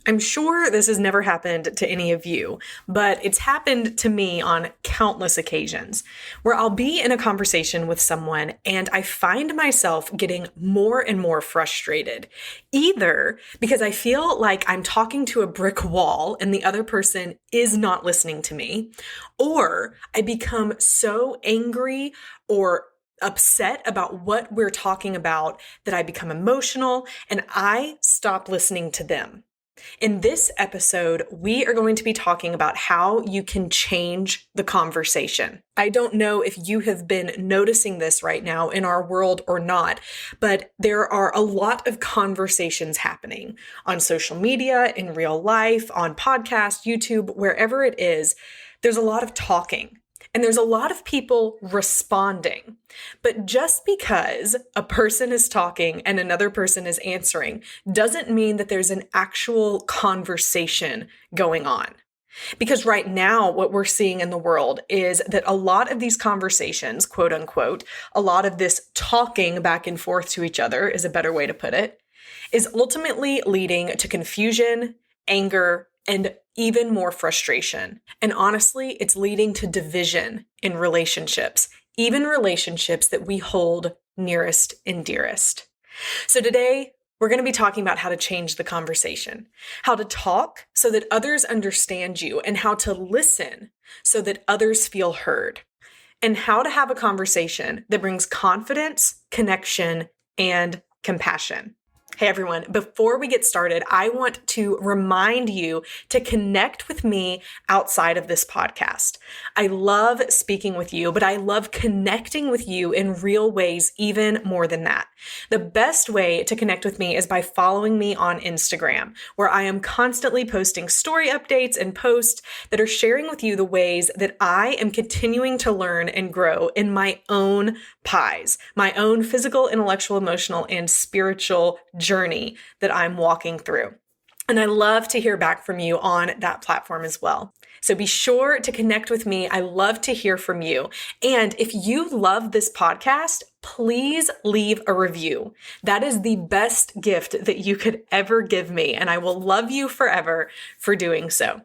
I'm sure this has never happened to any of you, but it's happened to me on countless occasions where I'll be in a conversation with someone and I find myself getting more and more frustrated, either because I feel like I'm talking to a brick wall and the other person is not listening to me, or I become so angry or upset about what we're talking about that I become emotional and I stop listening to them. In this episode, we are going to be talking about how you can change the conversation. I don't know if you have been noticing this right now in our world or not, but there are a lot of conversations happening on social media, in real life, on podcasts, YouTube, wherever it is. There's a lot of talking. And there's a lot of people responding. But just because a person is talking and another person is answering doesn't mean that there's an actual conversation going on. Because right now, what we're seeing in the world is that a lot of these conversations, quote unquote, a lot of this talking back and forth to each other is a better way to put it, is ultimately leading to confusion, anger, and even more frustration. And honestly, it's leading to division in relationships, even relationships that we hold nearest and dearest. So today, we're going to be talking about how to change the conversation, how to talk so that others understand you, and how to listen so that others feel heard, and how to have a conversation that brings confidence, connection, and compassion. Hey everyone, before we get started, I want to remind you to connect with me outside of this podcast. I love speaking with you, but I love connecting with you in real ways even more than that. The best way to connect with me is by following me on Instagram, where I am constantly posting story updates and posts that are sharing with you the ways that I am continuing to learn and grow in my own pies, my own physical, intellectual, emotional, and spiritual journey that I'm walking through. And I love to hear back from you on that platform as well. So be sure to connect with me. I love to hear from you. And if you love this podcast, please leave a review. That is the best gift that you could ever give me. And I will love you forever for doing so.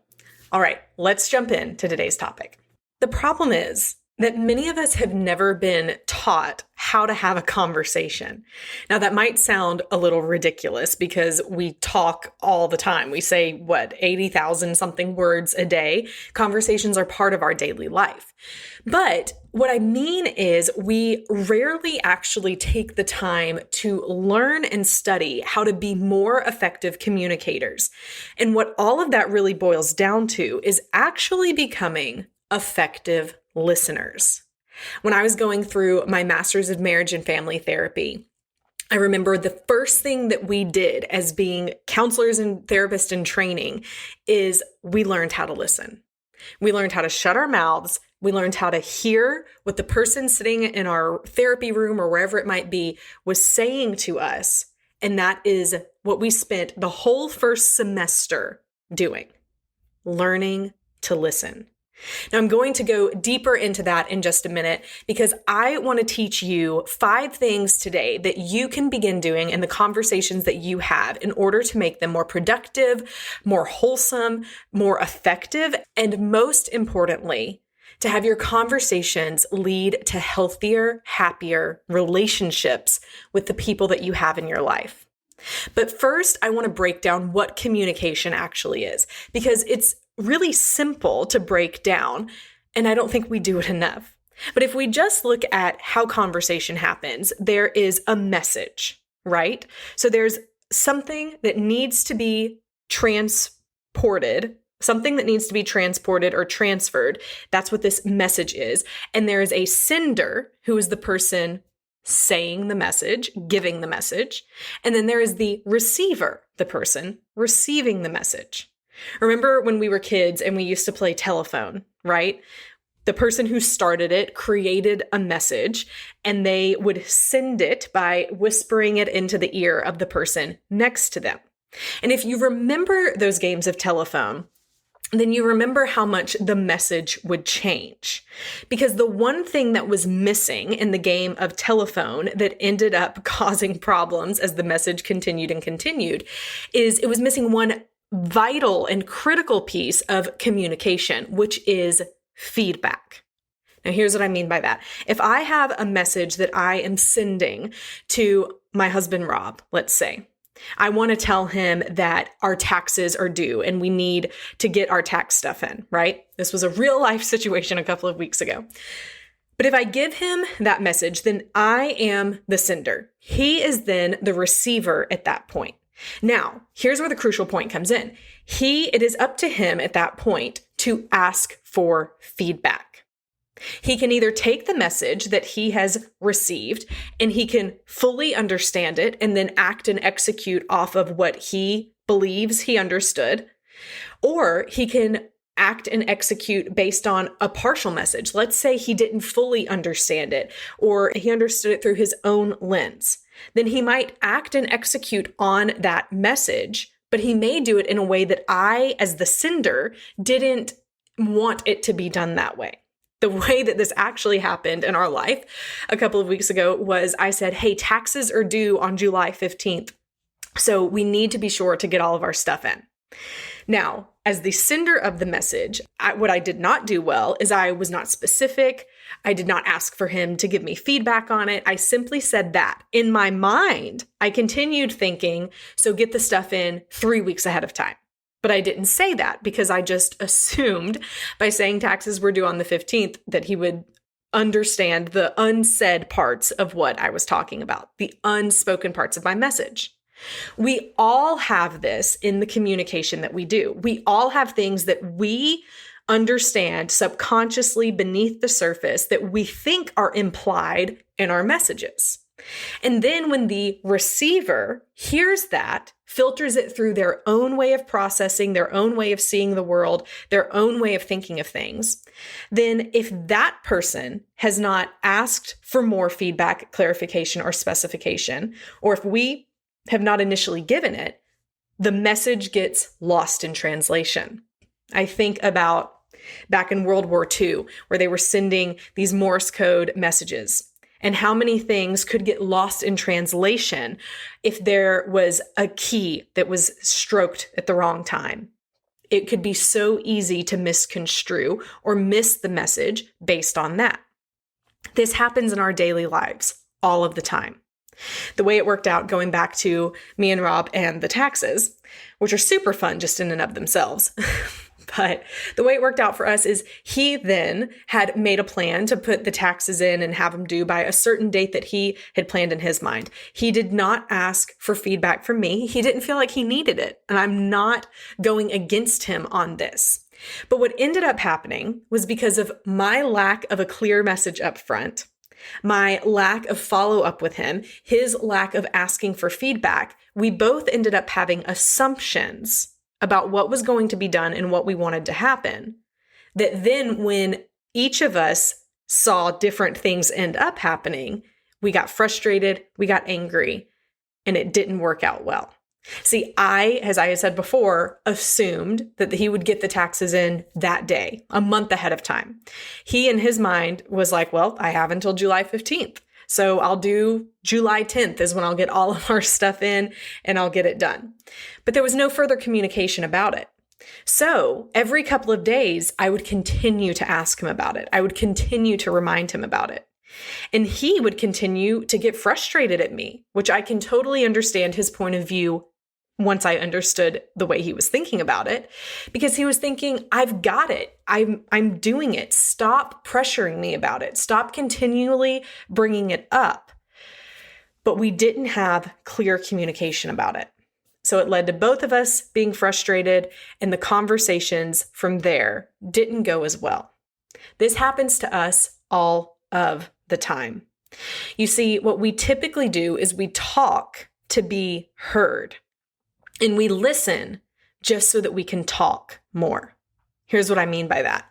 All right, let's jump into today's topic. The problem is that many of us have never been taught how to have a conversation. Now, that might sound a little ridiculous because we talk all the time. We say, 80,000 something words a day. Conversations are part of our daily life. But what I mean is we rarely actually take the time to learn and study how to be more effective communicators. And what all of that really boils down to is actually becoming effective listeners. When I was going through my master's of marriage and family therapy, I remember the first thing that we did as being counselors and therapists in training is we learned how to listen. We learned how to shut our mouths. We learned how to hear what the person sitting in our therapy room or wherever it might be was saying to us. And that is what we spent the whole first semester doing, learning to listen. Now, I'm going to go deeper into that in just a minute because I want to teach you 5 things today that you can begin doing in the conversations that you have in order to make them more productive, more wholesome, more effective, and most importantly, to have your conversations lead to healthier, happier relationships with the people that you have in your life. But first, I want to break down what communication actually is because it's really simple to break down, and I don't think we do it enough. But if we just look at how conversation happens, there is a message, right? So there's something that needs to be transported, or transferred. That's what this message is. And there is a sender who is the person saying the message, giving the message. And then there is the receiver, the person receiving the message. Remember when we were kids and we used to play telephone, right? The person who started it created a message and they would send it by whispering it into the ear of the person next to them. And if you remember those games of telephone, then you remember how much the message would change. Because the one thing that was missing in the game of telephone that ended up causing problems as the message continued and continued is it was missing one vital and critical piece of communication, which is feedback. Now, here's what I mean by that. If I have a message that I am sending to my husband, Rob, let's say, I want to tell him that our taxes are due and we need to get our tax stuff in, right? This was a real life situation a couple of weeks ago. But if I give him that message, then I am the sender. He is then the receiver at that point. Now, here's where the crucial point comes in. It is up to him at that point to ask for feedback. He can either take the message that he has received and he can fully understand it and then act and execute off of what he believes he understood, or he can act and execute based on a partial message. Let's say he didn't fully understand it, or he understood it through his own lens. Then he might act and execute on that message, but he may do it in a way that I, as the sender, didn't want it to be done that way. The way that this actually happened in our life a couple of weeks ago was I said, hey, taxes are due on July 15th. So we need to be sure to get all of our stuff in. Now, as the sender of the message, what I did not do well is I was not specific. I did not ask for him to give me feedback on it. I simply said that. In my mind, I continued thinking, so get the stuff in 3 weeks ahead of time. But I didn't say that because I just assumed by saying taxes were due on the 15th that he would understand the unsaid parts of what I was talking about, the unspoken parts of my message. We all have this in the communication that we do. We all have things that we understand subconsciously beneath the surface that we think are implied in our messages. And then when the receiver hears that, filters it through their own way of processing, their own way of seeing the world, their own way of thinking of things, then if that person has not asked for more feedback, clarification, or specification, or if we have not initially given it, the message gets lost in translation. I think about back in World War II, where they were sending these Morse code messages, and how many things could get lost in translation if there was a key that was stroked at the wrong time. It could be so easy to misconstrue or miss the message based on that. This happens in our daily lives all of the time. The way it worked out, going back to me and Rob and the taxes, which are super fun just in and of themselves. But the way it worked out for us is he then had made a plan to put the taxes in and have them due by a certain date that he had planned in his mind. He did not ask for feedback from me. He didn't feel like he needed it. And I'm not going against him on this. But what ended up happening was because of my lack of a clear message up front, my lack of follow up with him, his lack of asking for feedback, we both ended up having assumptions about what was going to be done and what we wanted to happen. That then when each of us saw different things end up happening, we got frustrated, we got angry, and it didn't work out well. See, as I said before, assumed that he would get the taxes in that day, a month ahead of time. He, in his mind, was like, well, I have until July 15th. So I'll do July 10th is when I'll get all of our stuff in and I'll get it done. But there was no further communication about it. So every couple of days, I would continue to ask him about it. I would continue to remind him about it. And he would continue to get frustrated at me, which I can totally understand his point of view once I understood the way he was thinking about it, because he was thinking, I've got it. I'm doing it. Stop pressuring me about it. Stop continually bringing it up. But we didn't have clear communication about it. So it led to both of us being frustrated, and the conversations from there didn't go as well. This happens to us all of the time. You see, what we typically do is we talk to be heard. And we listen just so that we can talk more. Here's what I mean by that.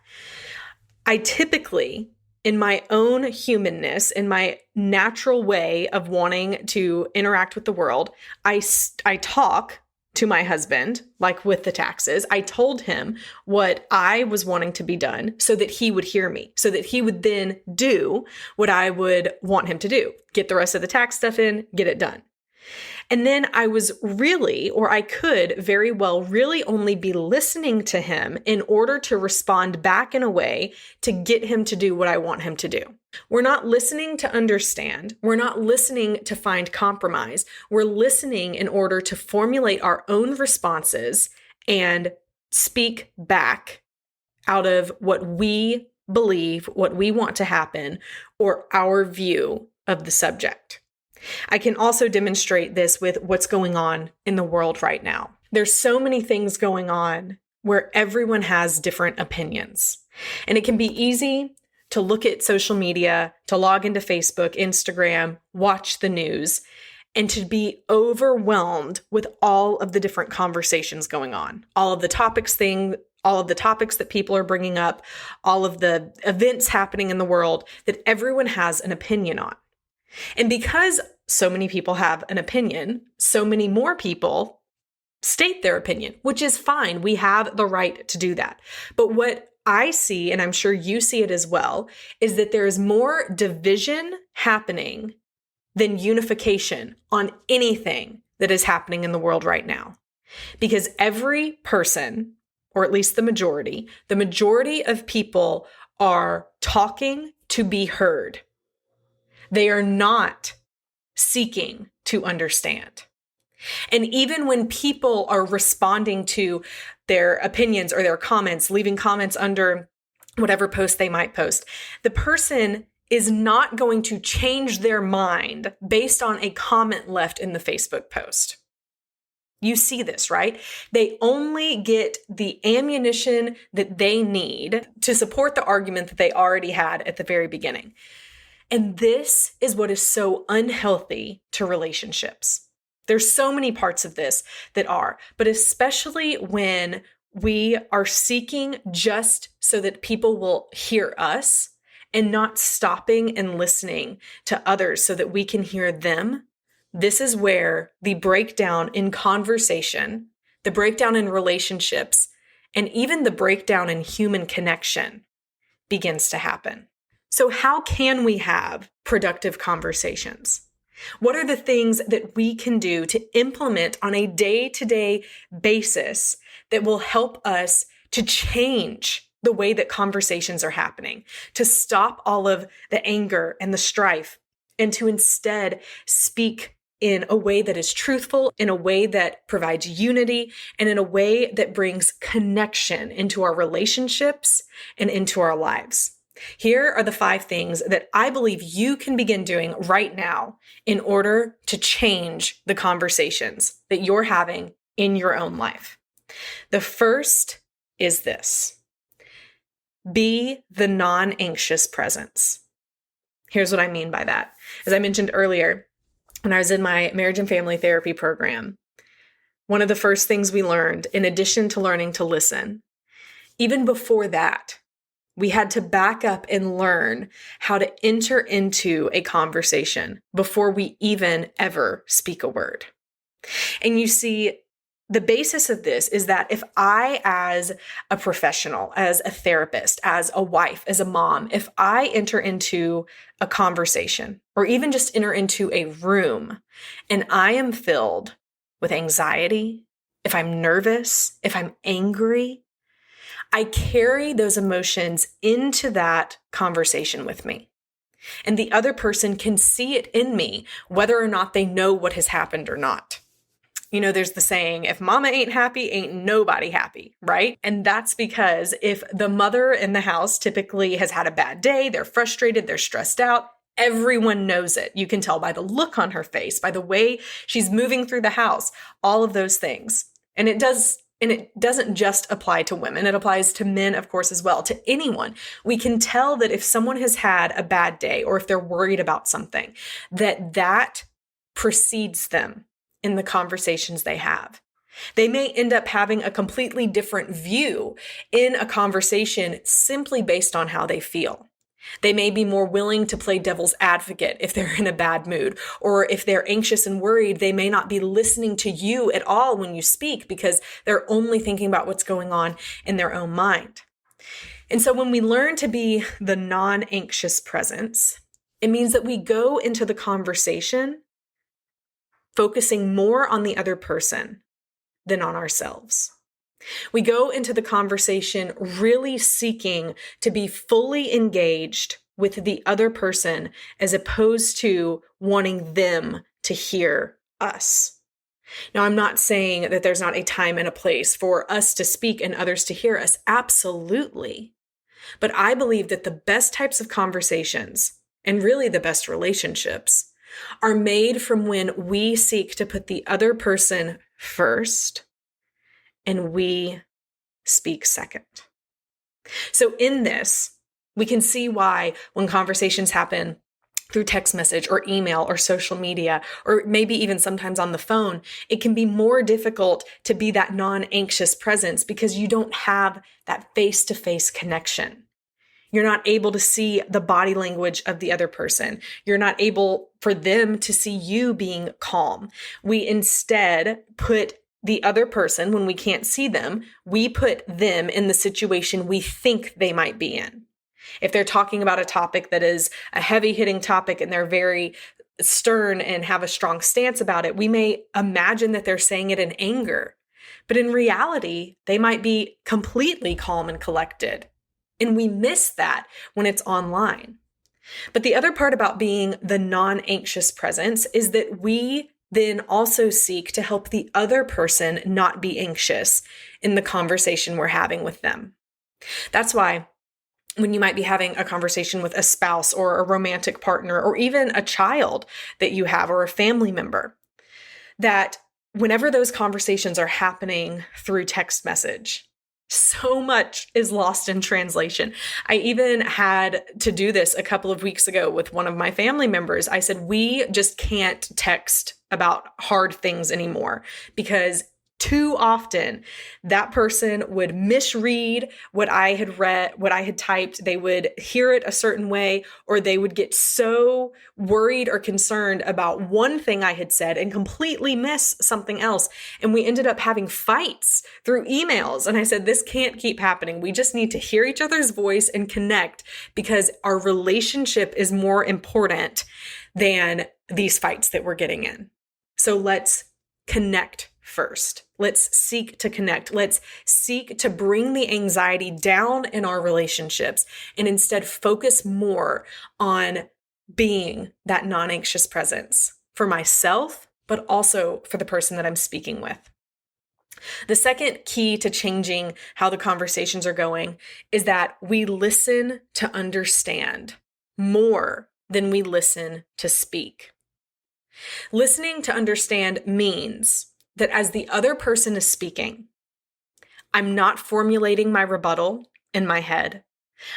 I typically, in my own humanness, in my natural way of wanting to interact with the world, I talk to my husband, like with the taxes. I told him what I was wanting to be done so that he would hear me, so that he would then do what I would want him to do. Get the rest of the tax stuff in, get it done. And then I was really, or I could very well really only be listening to him in order to respond back in a way to get him to do what I want him to do. We're not listening to understand. We're not listening to find compromise. We're listening in order to formulate our own responses and speak back out of what we believe, what we want to happen, or our view of the subject. I can also demonstrate this with what's going on in the world right now. There's so many things going on where everyone has different opinions. And it can be easy to look at social media, to log into Facebook, Instagram, watch the news, and to be overwhelmed with all of the different conversations going on, all of the topics that people are bringing up, all of the events happening in the world that everyone has an opinion on. And because so many people have an opinion, so many more people state their opinion, which is fine. We have the right to do that. But what I see, and I'm sure you see it as well, is that there is more division happening than unification on anything that is happening in the world right now. Because every person, or at least the majority of people are talking to be heard. They are not seeking to understand. And even when people are responding to their opinions or their comments, leaving comments under whatever post they might post, the person is not going to change their mind based on a comment left in the Facebook post. You see this, right? They only get the ammunition that they need to support the argument that they already had at the very beginning. And this is what is so unhealthy to relationships. There's so many parts of this that are, but especially when we are seeking just so that people will hear us and not stopping and listening to others so that we can hear them. This is where the breakdown in conversation, the breakdown in relationships, and even the breakdown in human connection begins to happen. So how can we have productive conversations? What are the things that we can do to implement on a day-to-day basis that will help us to change the way that conversations are happening, to stop all of the anger and the strife, and to instead speak in a way that is truthful, in a way that provides unity, and in a way that brings connection into our relationships and into our lives? Here are the 5 things that I believe you can begin doing right now in order to change the conversations that you're having in your own life. The first is this: be the non-anxious presence. Here's what I mean by that. As I mentioned earlier, when I was in my marriage and family therapy program, one of the first things we learned, in addition to learning to listen, even before that, we had to back up and learn how to enter into a conversation before we even ever speak a word. And you see, the basis of this is that if I, as a professional, as a therapist, as a wife, as a mom, if I enter into a conversation or even just enter into a room and I am filled with anxiety, if I'm nervous, if I'm angry, I carry those emotions into that conversation with me. And the other person can see it in me, whether or not they know what has happened or not. You know, there's the saying, if mama ain't happy, ain't nobody happy, right? And that's because if the mother in the house typically has had a bad day, they're frustrated, they're stressed out, everyone knows it. You can tell by the look on her face, by the way she's moving through the house, all of those things. And it doesn't just apply to women. It applies to men, of course, as well, to anyone. We can tell that if someone has had a bad day or if they're worried about something, that precedes them in the conversations they have. They may end up having a completely different view in a conversation simply based on how they feel. They may be more willing to play devil's advocate if they're in a bad mood, or if they're anxious and worried, they may not be listening to you at all when you speak because they're only thinking about what's going on in their own mind. And so when we learn to be the non-anxious presence, it means that we go into the conversation focusing more on the other person than on ourselves. We go into the conversation really seeking to be fully engaged with the other person as opposed to wanting them to hear us. Now, I'm not saying that there's not a time and a place for us to speak and others to hear us. Absolutely. But I believe that the best types of conversations, and really the best relationships, are made from when we seek to put the other person first and we speak second. So in this, we can see why when conversations happen through text message or email or social media, or maybe even sometimes on the phone, it can be more difficult to be that non-anxious presence because you don't have that face-to-face connection. You're not able to see the body language of the other person. You're not able for them to see you being calm. We instead put the other person, when we can't see them, we put them in the situation we think they might be in. If they're talking about a topic that is a heavy-hitting topic and they're very stern and have a strong stance about it, we may imagine that they're saying it in anger. But in reality, they might be completely calm and collected. And we miss that when it's online. But the other part about being the non-anxious presence is that we then also seek to help the other person not be anxious in the conversation we're having with them. That's why when you might be having a conversation with a spouse or a romantic partner or even a child that you have or a family member, that whenever those conversations are happening through text message, so much is lost in translation. I even had to do this a couple of weeks ago with one of my family members. I said, we just can't text about hard things anymore because too often that person would misread what I had read, what I had typed. They would hear it a certain way, or they would get so worried or concerned about one thing I had said and completely miss something else. And we ended up having fights through emails. And I said, this can't keep happening. We just need to hear each other's voice and connect because our relationship is more important than these fights that we're getting in. So let's connect first. Let's seek to connect. Let's seek to bring the anxiety down in our relationships and instead focus more on being that non-anxious presence for myself, but also for the person that I'm speaking with. The second key to changing how the conversations are going is that we listen to understand more than we listen to speak. Listening to understand means that as the other person is speaking, I'm not formulating my rebuttal in my head.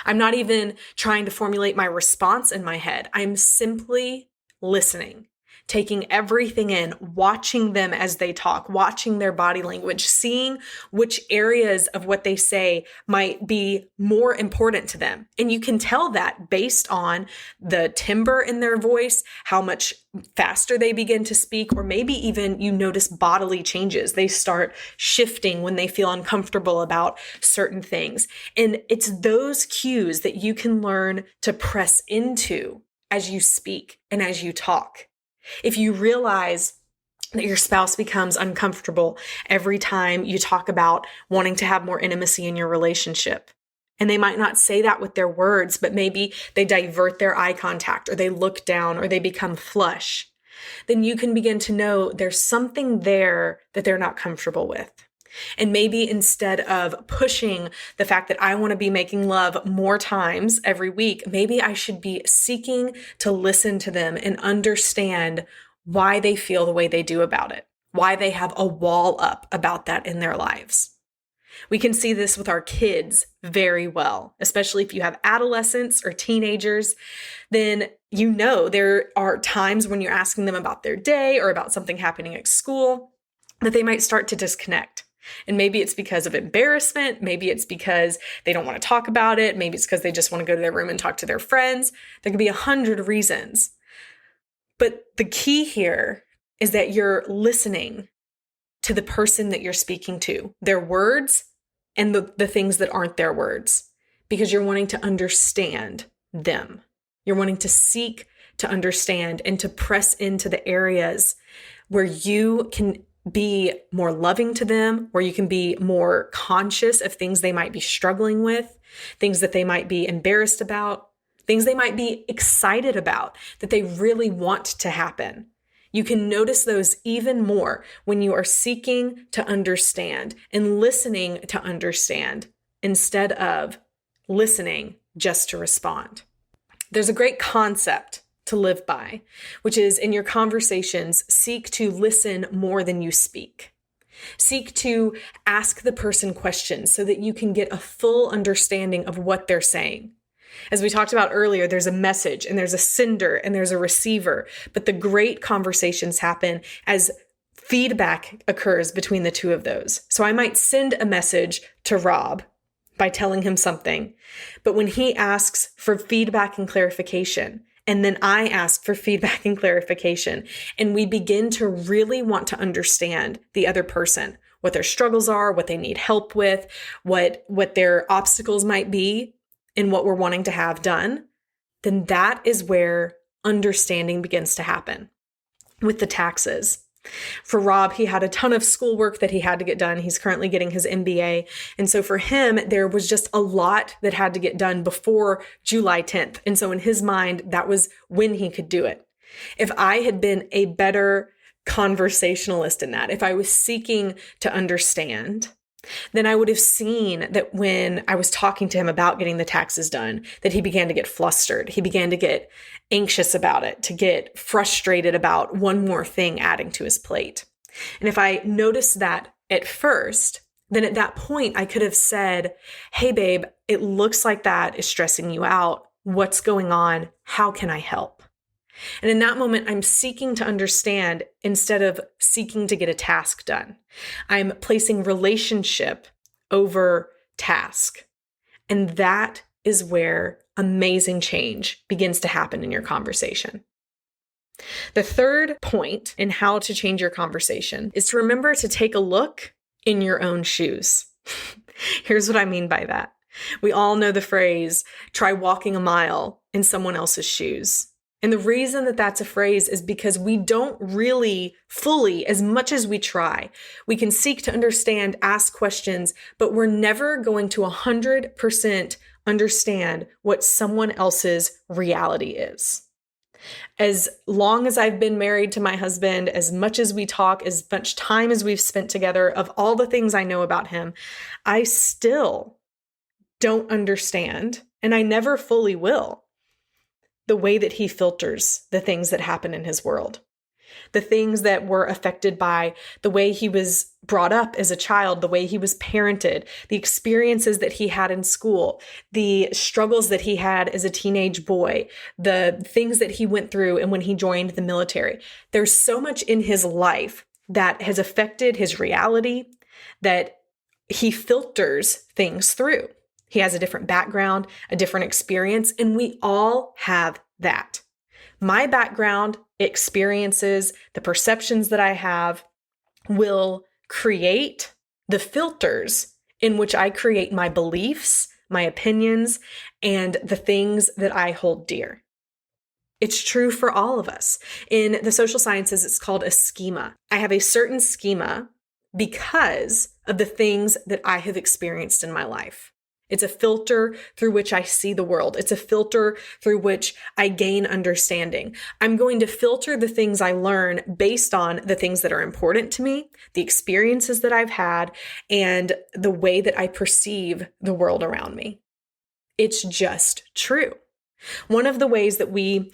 I'm not even trying to formulate my response in my head. I'm simply listening, taking everything in, watching them as they talk, watching their body language, seeing which areas of what they say might be more important to them. And you can tell that based on the timbre in their voice, how much faster they begin to speak, or maybe even you notice bodily changes. They start shifting when they feel uncomfortable about certain things. And it's those cues that you can learn to press into as you speak and as you talk. If you realize that your spouse becomes uncomfortable every time you talk about wanting to have more intimacy in your relationship, and they might not say that with their words, but maybe they divert their eye contact or they look down or they become flush, then you can begin to know there's something there that they're not comfortable with. And maybe instead of pushing the fact that I want to be making love more times every week, maybe I should be seeking to listen to them and understand why they feel the way they do about it, why they have a wall up about that in their lives. We can see this with our kids very well, especially if you have adolescents or teenagers, then you know there are times when you're asking them about their day or about something happening at school that they might start to disconnect. And maybe it's because of embarrassment. Maybe it's because they don't want to talk about it. Maybe it's because they just want to go to their room and talk to their friends. There could be 100 reasons. But the key here is that you're listening to the person that you're speaking to, their words and the things that aren't their words, because you're wanting to understand them. You're wanting to seek to understand and to press into the areas where you can be more loving to them, where you can be more conscious of things they might be struggling with, things that they might be embarrassed about, things they might be excited about that they really want to happen. You can notice those even more when you are seeking to understand and listening to understand instead of listening just to respond. There's a great concept to live by, which is in your conversations, seek to listen more than you speak. Seek to ask the person questions so that you can get a full understanding of what they're saying. As we talked about earlier, there's a message and there's a sender and there's a receiver, but the great conversations happen as feedback occurs between the two of those. So I might send a message to Rob by telling him something, but when he asks for feedback and clarification, and then I ask for feedback and clarification, and we begin to really want to understand the other person, what their struggles are, what they need help with, what their obstacles might be in what we're wanting to have done, then that is where understanding begins to happen. With the taxes, for Rob, he had a ton of schoolwork that he had to get done. He's currently getting his MBA. And so for him, there was just a lot that had to get done before July 10th. And so in his mind, that was when he could do it. If I had been a better conversationalist in that, if I was seeking to understand, then I would have seen that when I was talking to him about getting the taxes done, that he began to get flustered. He began to get anxious about it, to get frustrated about one more thing adding to his plate. And if I noticed that at first, then at that point, I could have said, hey, babe, it looks like that is stressing you out. What's going on? How can I help? And in that moment, I'm seeking to understand instead of seeking to get a task done. I'm placing relationship over task. And that is where amazing change begins to happen in your conversation. The third point in how to change your conversation is to remember to take a look in your own shoes. Here's what I mean by that. We all know the phrase, try walking a mile in someone else's shoes. And the reason that that's a phrase is because we don't really fully, as much as we try, we can seek to understand, ask questions, but we're never going to 100% understand what someone else's reality is. As long as I've been married to my husband, as much as we talk, as much time as we've spent together, of all the things I know about him, I still don't understand, and I never fully will, the way that he filters the things that happen in his world, the things that were affected by the way he was brought up as a child, the way he was parented, the experiences that he had in school, the struggles that he had as a teenage boy, the things that he went through and when he joined the military. There's so much in his life that has affected his reality that he filters things through. He has a different background, a different experience, and we all have that. My background, experiences, the perceptions that I have will create the filters in which I create my beliefs, my opinions, and the things that I hold dear. It's true for all of us. In the social sciences, it's called a schema. I have a certain schema because of the things that I have experienced in my life. It's a filter through which I see the world. It's a filter through which I gain understanding. I'm going to filter the things I learn based on the things that are important to me, the experiences that I've had, and the way that I perceive the world around me. It's just true. One of the ways that we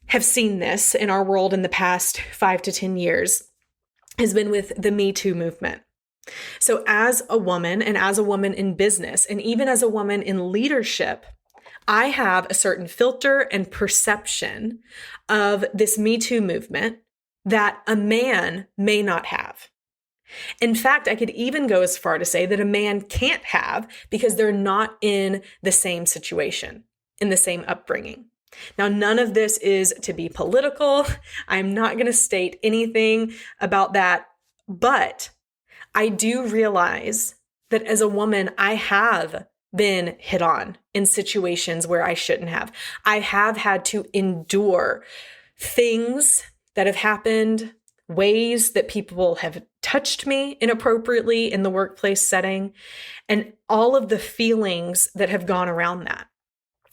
have seen this in our world in the past 5 to 10 years has been with the Me Too movement. So as a woman and as a woman in business, and even as a woman in leadership, I have a certain filter and perception of this Me Too movement that a man may not have. In fact, I could even go as far to say that a man can't have because they're not in the same situation, in the same upbringing. Now, none of this is to be political. I'm not going to state anything about that, but I do realize that as a woman, I have been hit on in situations where I shouldn't have. I have had to endure things that have happened ways that people have touched me inappropriately in the workplace setting, and all of the feelings that have gone around that.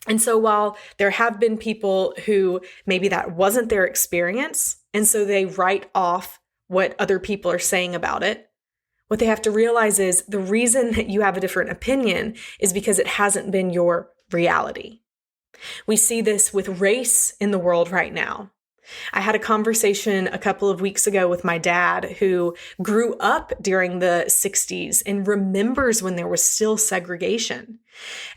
And so while there have been people who maybe that wasn't their experience, and so they write off what other people are saying about it, what they have to realize is the reason that you have a different opinion is because it hasn't been your reality. We see this with race in the world right now. I had a conversation a couple of weeks ago with my dad, who grew up during the 60s and remembers when there was still segregation.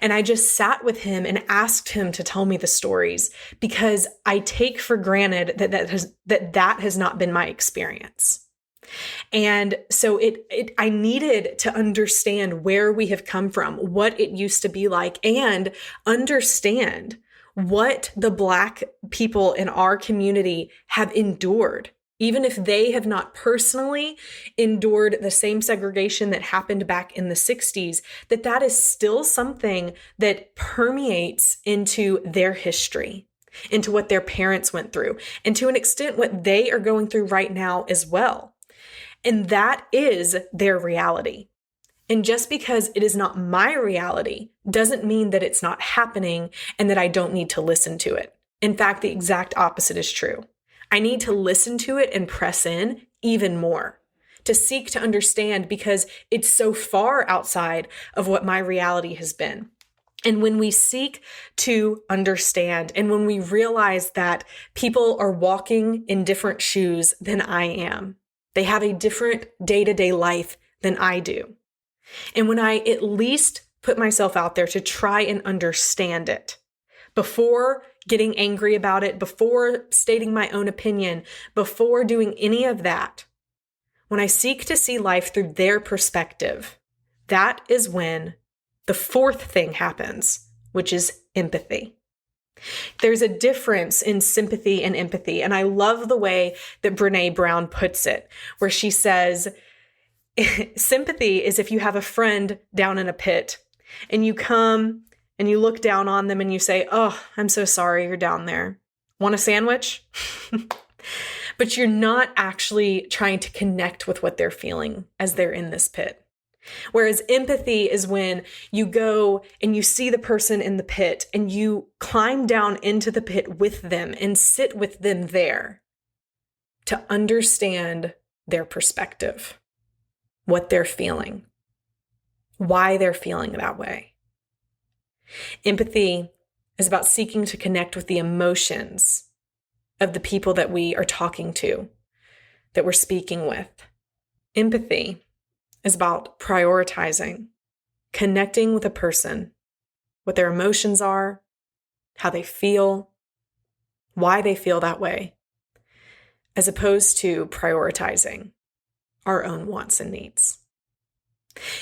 And I just sat with him and asked him to tell me the stories, because I take for granted that has not been my experience. And so I needed to understand where we have come from, what it used to be like, and understand what the Black people in our community have endured, even if they have not personally endured the same segregation that happened back in the 60s, that is still something that permeates into their history, into what their parents went through, and to an extent what they are going through right now as well. And that is their reality. And just because it is not my reality doesn't mean that it's not happening and that I don't need to listen to it. In fact, the exact opposite is true. I need to listen to it and press in even more, to seek to understand, because it's so far outside of what my reality has been. And when we seek to understand, and when we realize that people are walking in different shoes than I am, they have a different day-to-day life than I do. And when I at least put myself out there to try and understand it before getting angry about it, before stating my own opinion, before doing any of that, when I seek to see life through their perspective, that is when the fourth thing happens, which is empathy. There's a difference in sympathy and empathy. And I love the way that Brené Brown puts it, where she says, sympathy is if you have a friend down in a pit and you come and you look down on them and you say, "Oh, I'm so sorry you're down there. Want a sandwich?" But you're not actually trying to connect with what they're feeling as they're in this pit. Whereas empathy is when you go and you see the person in the pit and you climb down into the pit with them and sit with them there to understand their perspective, what they're feeling, why they're feeling that way. Empathy is about seeking to connect with the emotions of the people that we are talking to, that we're speaking with. Empathy is about prioritizing, connecting with a person, what their emotions are, how they feel, why they feel that way, as opposed to prioritizing our own wants and needs.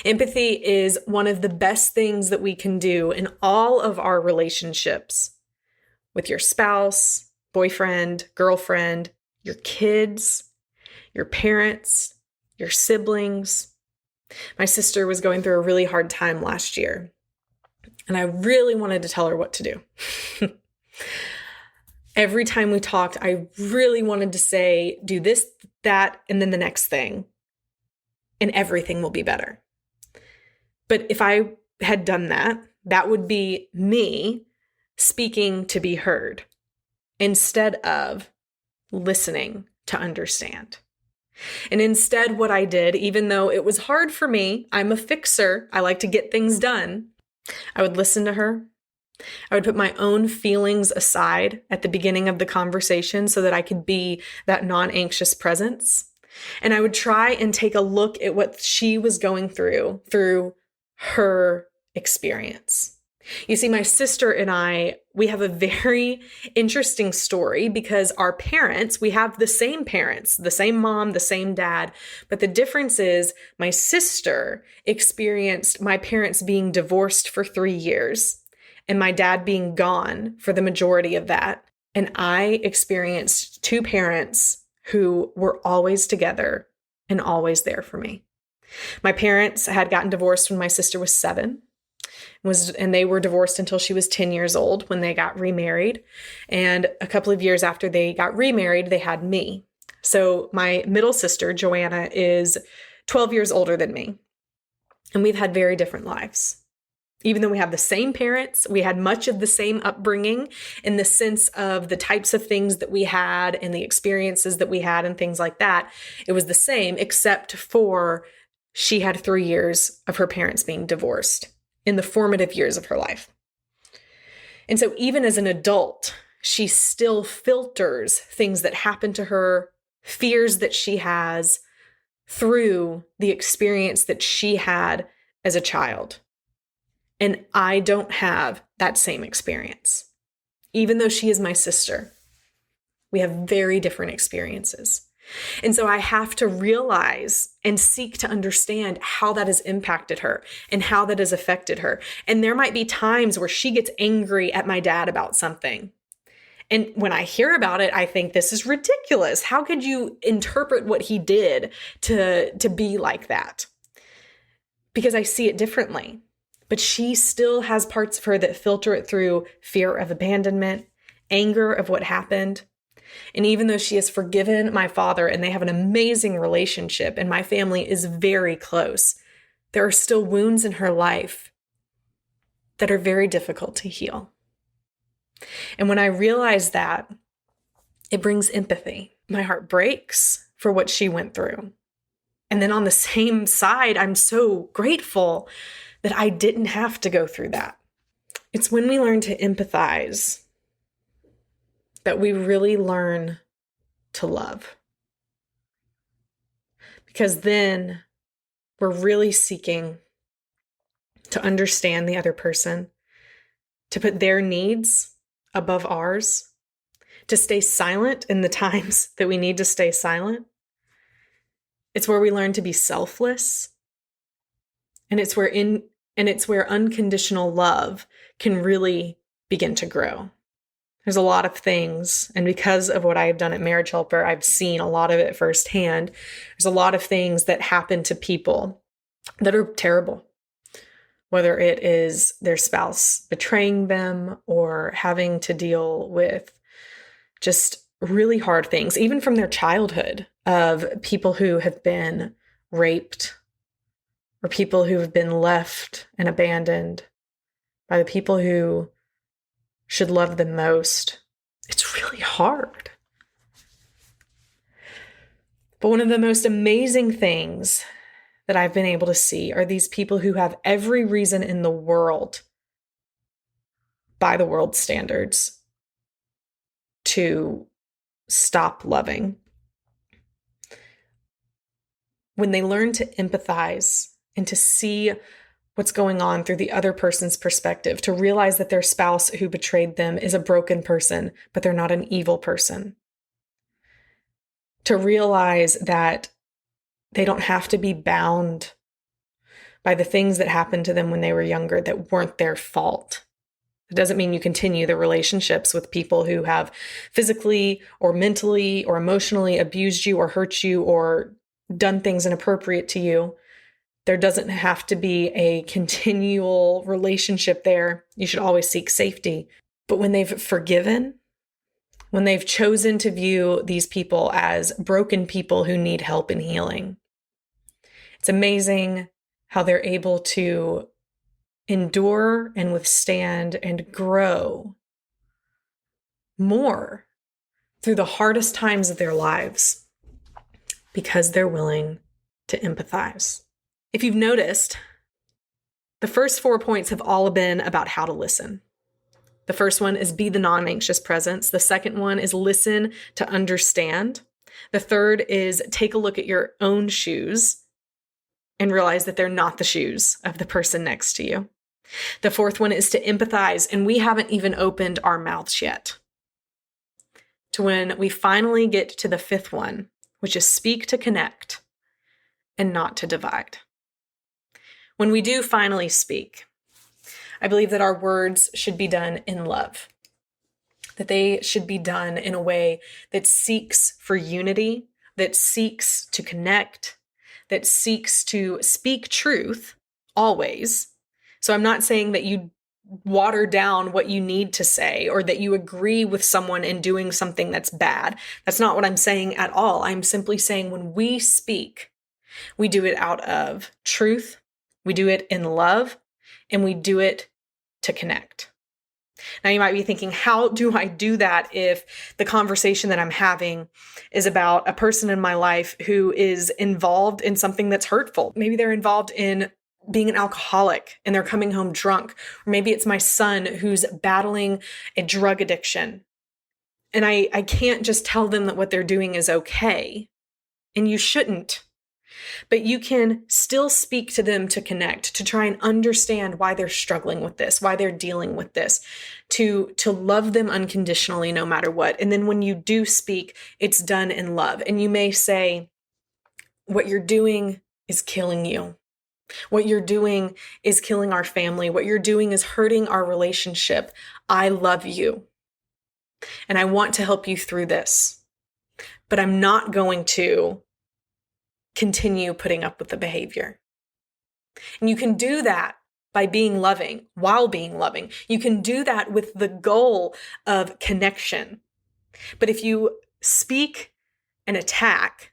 Empathy is one of the best things that we can do in all of our relationships with your spouse, boyfriend, girlfriend, your kids, your parents, your siblings. My sister was going through a really hard time last year, and I really wanted to tell her what to do. Every time we talked, I really wanted to say, do this, that, and then the next thing, and everything will be better. But if I had done that, that would be me speaking to be heard instead of listening to understand. And instead, what I did, even though it was hard for me, I'm a fixer, I like to get things done, I would listen to her. I would put my own feelings aside at the beginning of the conversation so that I could be that non-anxious presence. And I would try and take a look at what she was going through her experience. You see, my sister and I, we have a very interesting story because our parents, we have the same parents, the same mom, the same dad. But the difference is my sister experienced my parents being divorced for 3 years and my dad being gone for the majority of that. And I experienced 2 parents who were always together and always there for me. My parents had gotten divorced when my sister was 7. And they were divorced until she was 10 years old when they got remarried. And a couple of years after they got remarried, they had me. So my middle sister, Joanna, is 12 years older than me, and we've had very different lives. Even though we have the same parents, we had much of the same upbringing in the sense of the types of things that we had and the experiences that we had and things like that. It was the same, except for she had 3 years of her parents being divorced in the formative years of her life. And so even as an adult, she still filters things that happen to her, fears that she has, through the experience that she had as a child. And I don't have that same experience. Even though she is my sister, we have very different experiences. And so I have to realize and seek to understand how that has impacted her and how that has affected her. And there might be times where she gets angry at my dad about something. And when I hear about it, I think this is ridiculous. How could you interpret what he did to be like that? Because I see it differently. But she still has parts of her that filter it through fear of abandonment, anger of what happened. And even though she has forgiven my father and they have an amazing relationship and my family is very close, there are still wounds in her life that are very difficult to heal. And when I realize that, it brings empathy. My heart breaks for what she went through. And then on the same side, I'm so grateful that I didn't have to go through that. It's when we learn to empathize that we really learn to love. Because then we're really seeking to understand the other person, to put their needs above ours, to stay silent in the times that we need to stay silent. It's where we learn to be selfless. And it's where unconditional love can really begin to grow. There's a lot of things, and because of what I have done at Marriage Helper, I've seen a lot of it firsthand. There's a lot of things that happen to people that are terrible, whether it is their spouse betraying them or having to deal with just really hard things, even from their childhood, of people who have been raped or people who have been left and abandoned by the people who should love them most. It's really hard. But one of the most amazing things that I've been able to see are these people who have every reason in the world, by the world's standards, to stop loving. When they learn to empathize and to see what's going on through the other person's perspective, to realize that their spouse who betrayed them is a broken person, but they're not an evil person. To realize that they don't have to be bound by the things that happened to them when they were younger that weren't their fault. It doesn't mean you continue the relationships with people who have physically or mentally or emotionally abused you or hurt you or done things inappropriate to you. There doesn't have to be a continual relationship there. You should always seek safety. But when they've forgiven, when they've chosen to view these people as broken people who need help and healing, it's amazing how they're able to endure and withstand and grow more through the hardest times of their lives because they're willing to empathize. If you've noticed, the first 4 points have all been about how to listen. The first one is be the non-anxious presence. The second one is listen to understand. The third is take a look at your own shoes and realize that they're not the shoes of the person next to you. The fourth one is to empathize, and we haven't even opened our mouths yet. To when we finally get to the fifth one, which is speak to connect and not to divide. When we do finally speak, I believe that our words should be done in love, that they should be done in a way that seeks for unity, that seeks to connect, that seeks to speak truth always. So I'm not saying that you water down what you need to say or that you agree with someone in doing something that's bad. That's not what I'm saying at all. I'm simply saying when we speak, we do it out of truth, we do it in love, and we do it to connect. Now you might be thinking, how do I do that if the conversation that I'm having is about a person in my life who is involved in something that's hurtful? Maybe they're involved in being an alcoholic and they're coming home drunk. Or maybe it's my son who's battling a drug addiction. And I can't just tell them that what they're doing is okay. And you shouldn't. But you can still speak to them to connect, to try and understand why they're struggling with this, why they're dealing with this, to love them unconditionally no matter what. And then when you do speak, it's done in love. And you may say, what you're doing is killing you. What you're doing is killing our family. What you're doing is hurting our relationship. I love you. And I want to help you through this. But I'm not going to continue putting up with the behavior. And you can do that by being loving, while being loving. You can do that with the goal of connection. But if you speak and attack,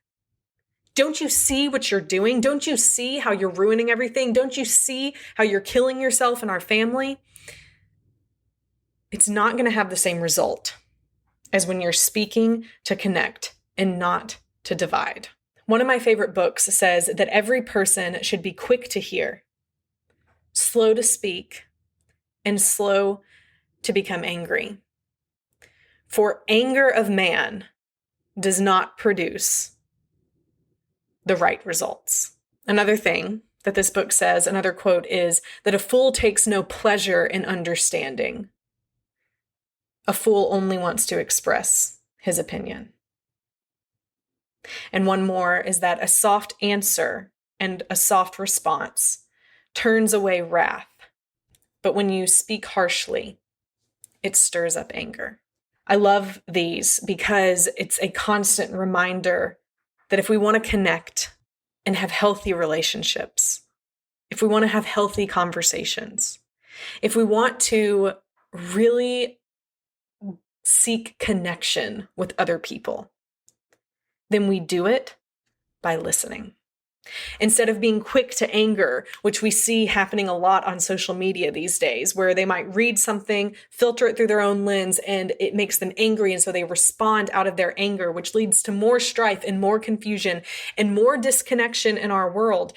don't you see what you're doing? Don't you see how you're ruining everything? Don't you see how you're killing yourself and our family? It's not going to have the same result as when you're speaking to connect and not to divide. One of my favorite books says that every person should be quick to hear, slow to speak, and slow to become angry. For anger of man does not produce the right results. Another thing that this book says, another quote is that a fool takes no pleasure in understanding. A fool only wants to express his opinion. And one more is that a soft answer and a soft response turns away wrath. But when you speak harshly, it stirs up anger. I love these because it's a constant reminder that if we want to connect and have healthy relationships, if we want to have healthy conversations, if we want to really seek connection with other people, then we do it by listening. Instead of being quick to anger, which we see happening a lot on social media these days, where they might read something, filter it through their own lens, and it makes them angry. And so they respond out of their anger, which leads to more strife and more confusion and more disconnection in our world.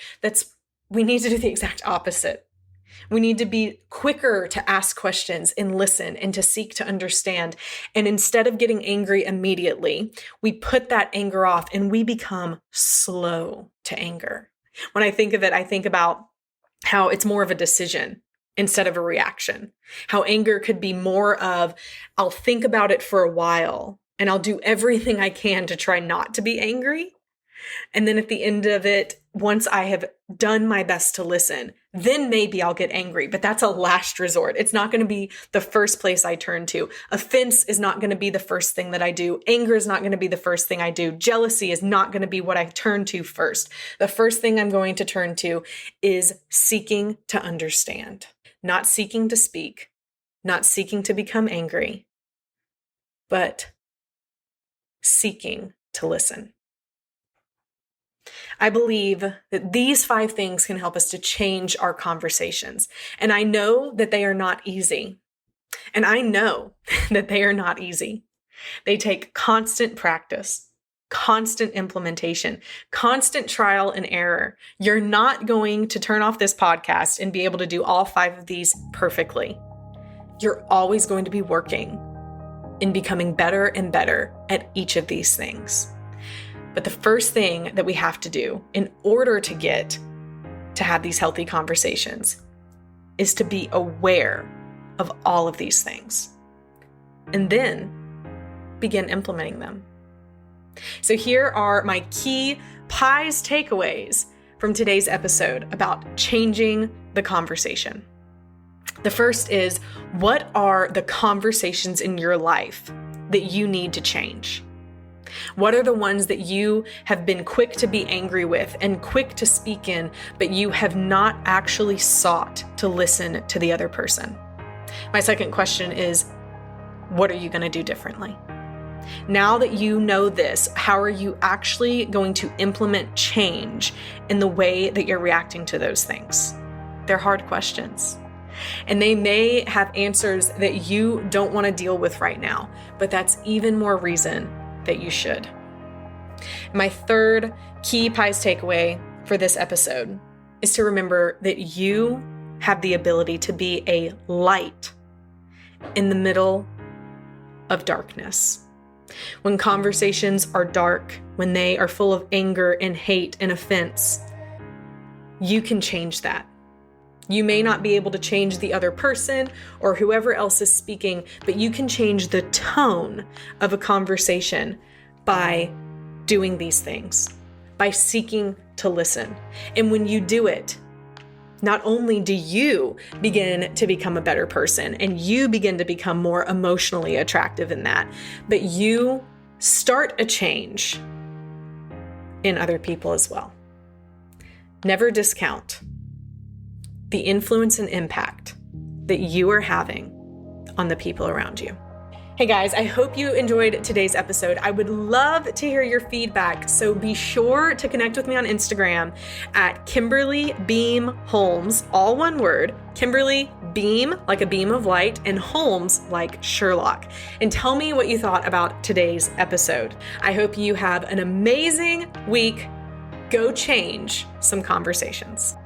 We need to do the exact opposite. We need to be quicker to ask questions and listen and to seek to understand. And instead of getting angry immediately, we put that anger off and we become slow to anger. When I think of it, I think about how it's more of a decision instead of a reaction. How anger could be more of, I'll think about it for a while and I'll do everything I can to try not to be angry. And then at the end of it, once I have done my best to listen, then maybe I'll get angry. But that's a last resort. It's not going to be the first place I turn to. Offense is not going to be the first thing that I do. Anger is not going to be the first thing I do. Jealousy is not going to be what I turn to first. The first thing I'm going to turn to is seeking to understand, not seeking to speak, not seeking to become angry, but seeking to listen. I believe that these 5 things can help us to change our conversations. And I know that they are not easy. And I know that they are not easy. They take constant practice, constant implementation, constant trial and error. You're not going to turn off this podcast and be able to do all 5 of these perfectly. You're always going to be working in becoming better and better at each of these things. But the first thing that we have to do in order to get to have these healthy conversations is to be aware of all of these things and then begin implementing them. So here are my key pies takeaways from today's episode about changing the conversation. The first is, what are the conversations in your life that you need to change? What are the ones that you have been quick to be angry with and quick to speak in, but you have not actually sought to listen to the other person? My second question is, what are you going to do differently? Now that you know this, how are you actually going to implement change in the way that you're reacting to those things? They're hard questions. And they may have answers that you don't want to deal with right now, but that's even more reason that you should. My third key pies takeaway for this episode is to remember that you have the ability to be a light in the middle of darkness. When conversations are dark, when they are full of anger and hate and offense, you can change that. You may not be able to change the other person or whoever else is speaking, but you can change the tone of a conversation by doing these things, by seeking to listen. And when you do it, not only do you begin to become a better person and you begin to become more emotionally attractive in that, but you start a change in other people as well. Never discount the influence and impact that you are having on the people around you. Hey guys, I hope you enjoyed today's episode. I would love to hear your feedback, so be sure to connect with me on Instagram at Kimberly Beam Holmes, all one word, Kimberly Beam, like a beam of light, and Holmes, like Sherlock. And tell me what you thought about today's episode. I hope you have an amazing week. Go change some conversations.